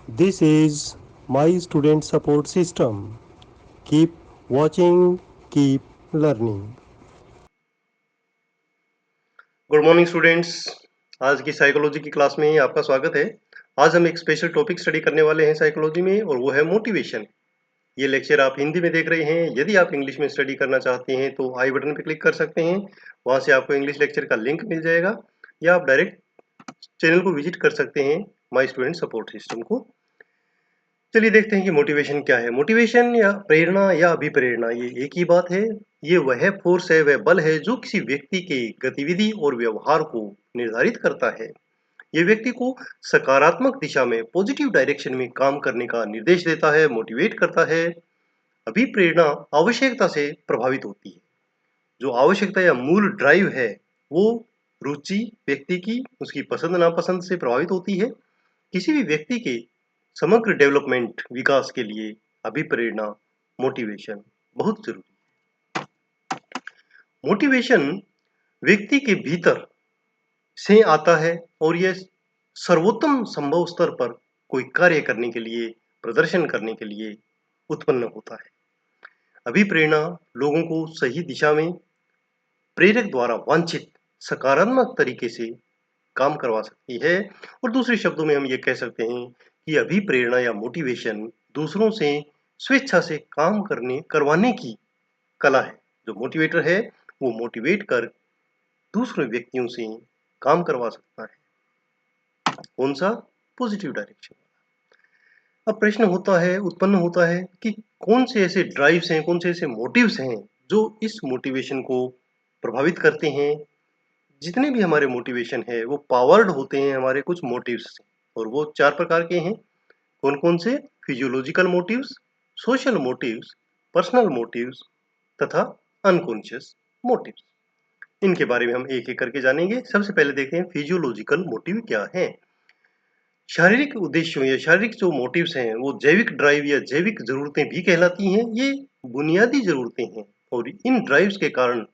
This is my student support system. Keep watching, keep learning. Good morning students. आज की psychology की class में आपका स्वागत है। आज हम एक स्पेशल टॉपिक स्टडी करने वाले हैं साइकोलॉजी में और वो है मोटिवेशन। ये लेक्चर आप हिंदी में देख रहे हैं। यदि आप इंग्लिश में स्टडी करना चाहते हैं तो आई बटन पर क्लिक कर सकते हैं। वहां से आपको इंग्लिश लेक्चर का लिंक मिल जाएगा या आप डायरेक्ट चैनल को विजिट कर सकते हैं माई स्टूडेंट सपोर्ट सिस्टम को। चलिए देखते हैं कि मोटिवेशन क्या है। मोटिवेशन या प्रेरणा या अभिप्रेरणा ये एक ही बात है। ये वह फोर्स है, वह बल है जो किसी व्यक्ति के गतिविधि और व्यवहार को निर्धारित करता है। ये व्यक्ति को सकारात्मक दिशा में, पॉजिटिव डायरेक्शन में काम करने का निर्देश देता है, मोटिवेट करता है। अभिप्रेरणा आवश्यकता से प्रभावित होती है। जो आवश्यकता या मूल ड्राइव है वो रुचि व्यक्ति की, उसकी पसंद नापसंद से प्रभावित होती है। किसी भी व्यक्ति के समग्र डेवलपमेंट विकास के लिए अभिप्रेरणा मोटिवेशन बहुत जरूरी है। मोटिवेशन व्यक्ति के भीतर से आता है और यह सर्वोत्तम संभव स्तर पर कोई कार्य करने के लिए, प्रदर्शन करने के लिए उत्पन्न होता है। अभिप्रेरणा लोगों को सही दिशा में प्रेरक द्वारा वांछित सकारात्मक तरीके से काम करवा सकती है। और दूसरे शब्दों में हम ये कह सकते हैं कि अभिप्रेरणा या मोटिवेशन दूसरों से स्वेच्छा से काम करवाने की कला है। जो मोटिवेटर है वो मोटिवेट कर दूसरे व्यक्तियों से काम करवा सकता है। कौन सा? Positive direction. अब प्रश्न उत्पन्न होता है कि कौन से ऐसे ड्राइव्स हैं, कौन से ऐसे मोटिव्स हैं जो इस मोटिवेशन को प्रभावित करते हैं। जितने भी हमारे मोटिवेशन है वो पावर्ड होते हैं हमारे कुछ मोटिव्स से, और वो 4 प्रकार के हैं। कौन-कौन से? Physiological motives, social motives, personal motives तथा अनकॉन्शियस मोटिव्स। इनके बारे में हम एक-एक करके जानेंगे। सबसे पहले देखते हैं फिजियोलॉजिकल मोटिव क्या है। शारीरिक उद्देश्यों या शारीरिक जो मोटिव्स हैं वो जैविक ड्राइव या जैविक जरूरतें भी कहलाती हैं। ये बुनियादी जरूरतें हैं और इन ड्राइव्स के कारण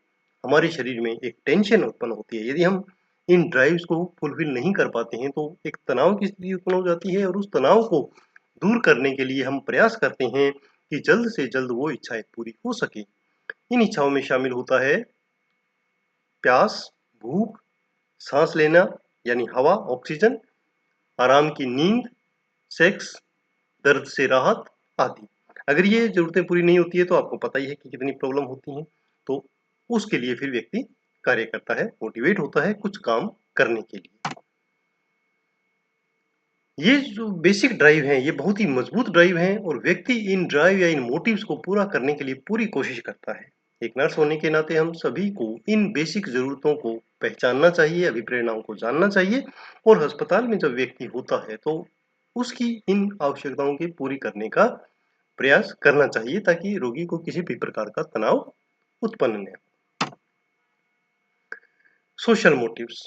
हमारे शरीर में एक टेंशन उत्पन्न होती है। यदि हम इन ड्राइव्स को फुलफिल नहीं कर पाते हैं तो एक तनाव की स्थिति उत्पन्न हो जाती है और उस तनाव को दूर करने के लिए हम प्रयास करते हैं कि जल्द से जल्द वो इच्छाएं पूरी हो सके। इन इच्छाओं में शामिल होता है प्यास, भूख, सांस लेना यानी हवा, ऑक्सीजन, आराम की नींद, सेक्स, दर्द से राहत आदि। अगर ये जरूरतें पूरी नहीं होती है तो आपको पता ही है कि कितनी प्रॉब्लम होती हैं। तो उसके लिए फिर व्यक्ति कार्य करता है, मोटिवेट होता है कुछ काम करने के लिए। ये जो बेसिक ड्राइव है ये बहुत ही मजबूत ड्राइव है और व्यक्ति इन ड्राइव या इन मोटिव्स को पूरा करने के लिए पूरी कोशिश करता है। एक नर्स होने के नाते हम सभी को इन बेसिक जरूरतों को पहचानना चाहिए, अभिप्रेरणाओं को जानना चाहिए और अस्पताल में जब व्यक्ति होता है तो उसकी इन आवश्यकताओं की पूरी करने का प्रयास करना चाहिए ताकि रोगी को किसी भी प्रकार का तनाव उत्पन्न न हो। सोशल मोटिव्स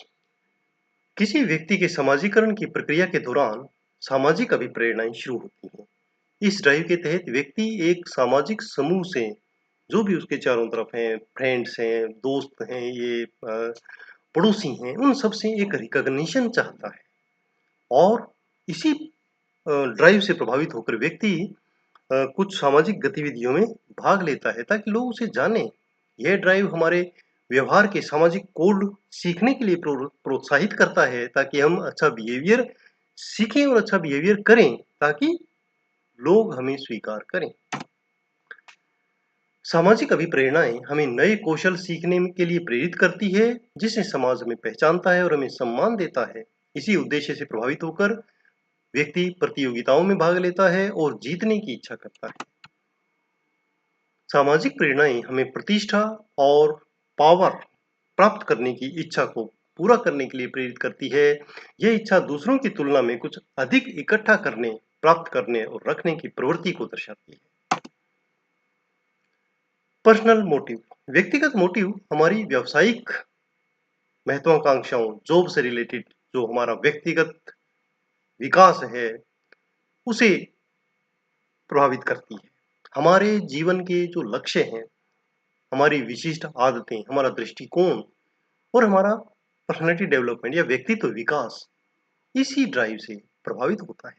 किसी व्यक्ति के समाजीकरण की प्रक्रिया के दौरान सामाजिक अभिप्रेरणाएं शुरू होती हैं। इस ड्राइव के तहत व्यक्ति एक सामाजिक समूह से, जो भी उसके चारों तरफ हैं, फ्रेंड्स हैं, दोस्त हैं, ये पड़ोसी हैं, उन सब से एक रिकॉग्निशन चाहता है। और इसी ड्राइव से प्रभावित होकर व्यक्ति कुछ सामाजिक गतिविधियों में भाग लेता है ताकि लोग उसे जाने। यह ड्राइव हमारे व्यवहार के सामाजिक कोड सीखने के लिए प्रोत्साहित करता है ताकि हम अच्छा बिहेवियर सीखें और अच्छा बिहेवियर करें ताकि लोग हमें स्वीकार करें। सामाजिक अभिप्रेरणाएं हमें नए कौशल सीखने के लिए प्रेरित करती है, जिसे समाज में पहचानता है और हमें सम्मान देता है। इसी उद्देश्य से प्रभावित होकर व्यक्ति प्रतियोगिताओं में भाग लेता है और जीतने की इच्छा करता है। सामाजिक प्रेरणाएं हमें प्रतिष्ठा और पावर प्राप्त करने की इच्छा को पूरा करने के लिए प्रेरित करती है। यह इच्छा दूसरों की तुलना में कुछ अधिक इकट्ठा करने, प्राप्त करने और रखने की प्रवृत्ति को दर्शाती है। पर्सनल मोटिव व्यक्तिगत मोटिव हमारी व्यावसायिक महत्वाकांक्षाओं, जॉब से रिलेटेड जो हमारा व्यक्तिगत विकास है उसे प्रभावित करती है। हमारे जीवन के जो लक्ष्य हैं, हमारी विशिष्ट आदतें, हमारा दृष्टिकोण और हमारा पर्सनालिटी डेवलपमेंट या व्यक्तित्व विकास इसी ड्राइव से प्रभावित होता है।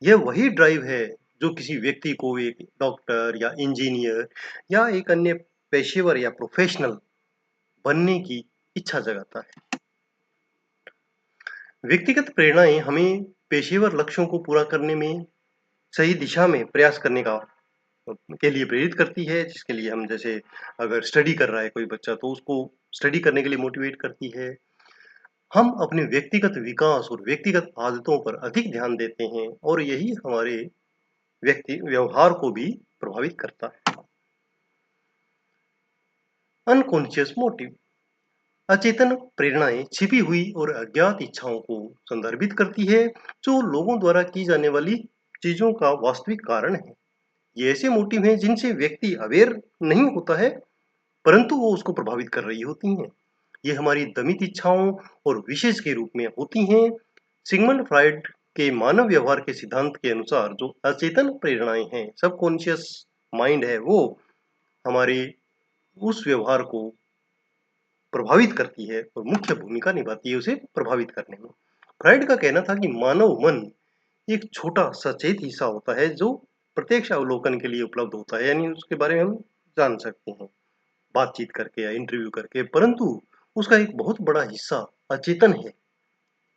यह वही ड्राइव है जो किसी व्यक्ति को एक डॉक्टर या इंजीनियर या एक अन्य पेशेवर या प्रोफेशनल बनने की इच्छा जगाता है। व्यक्तिगत प्रेरणाएं हमें पेशेवर लक्ष्यों को पूरा करने में सही दिशा में प्रयास करने के लिए प्रेरित करती है, जिसके लिए हम जैसे अगर स्टडी कर रहा है कोई बच्चा तो उसको स्टडी करने के लिए मोटिवेट करती है। हम अपने व्यक्तिगत विकास और व्यक्तिगत आदतों पर अधिक ध्यान देते हैं और यही हमारे व्यवहार को भी प्रभावित करता है। अनकॉन्शियस मोटिव अचेतन प्रेरणाएं छिपी हुई और अज्ञात इच्छाओं को संदर्भित करती है जो लोगों द्वारा की जाने वाली चीजों का वास्तविक कारण है। ये ऐसे मोटिव हैं जिनसे व्यक्ति अवेयर नहीं होता है, परंतु वो उसको प्रभावित कर रही होती हैं। ये हमारी दमित इच्छाओं और विशेष के रूप में होती हैं। सिगमंड फ्राइड के मानव व्यवहार के सिद्धांत के अनुसार जो अचेतन प्रेरणाएं हैं, सबकॉन्शियस माइंड है, वो हमारे उस व्यवहार को प्रभावित करती है और मुख्य भूमिका निभाती है उसे प्रभावित करने में। फ्राइड का कहना था कि मानव मन एक छोटा सचेत हिस्सा होता है जो प्रत्यक्ष अवलोकन के लिए उपलब्ध होता है, यानी उसके बारे में हम जान सकते हैं बातचीत करके या इंटरव्यू करके, परंतु उसका एक बहुत बड़ा हिस्सा अचेतन है।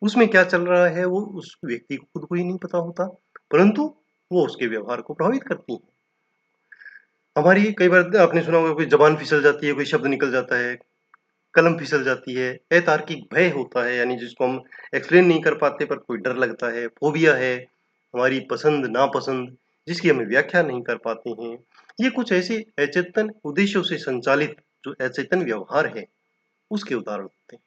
उसमें क्या चल रहा है वो उस व्यक्ति को खुद को ही नहीं पता होता, परंतु वो उसके व्यवहार को प्रभावित करती है। हमारी कई बार आपने सुना होगा कोई जबान फिसल जाती है, कोई शब्द निकल जाता है, कलम फिसल जाती है, अतार्किक भय होता है, यानी जिसको हम एक्सप्लेन नहीं कर पाते पर कोई डर लगता है, फोबिया है, हमारी पसंद नापसंद जिसकी हमें व्याख्या नहीं कर पाते हैं। ये कुछ ऐसे अचेतन उद्देश्यों से संचालित जो अचेतन व्यवहार है उसके उदाहरण होते हैं।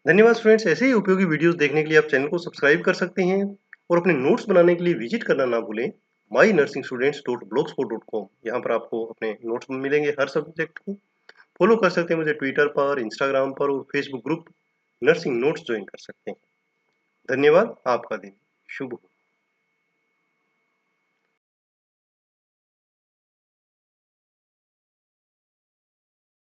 धन्यवाद स्टूडेंट्स, ऐसे ही उपयोगी वीडियोस देखने के लिए आप चैनल को सब्सक्राइब कर सकते हैं और अपने नोट्स बनाने के लिए विजिट करना ना भूलें mynursingstudents.blogspot.com। यहाँ पर आपको अपने नोट्स मिलेंगे हर सब्जेक्ट के। फॉलो कर सकते हैं मुझे ट्विटर पर, इंस्टाग्राम पर और Facebook group nursing notes join कर सकते हैं। धन्यवाद, आपका दिन शुभ हो।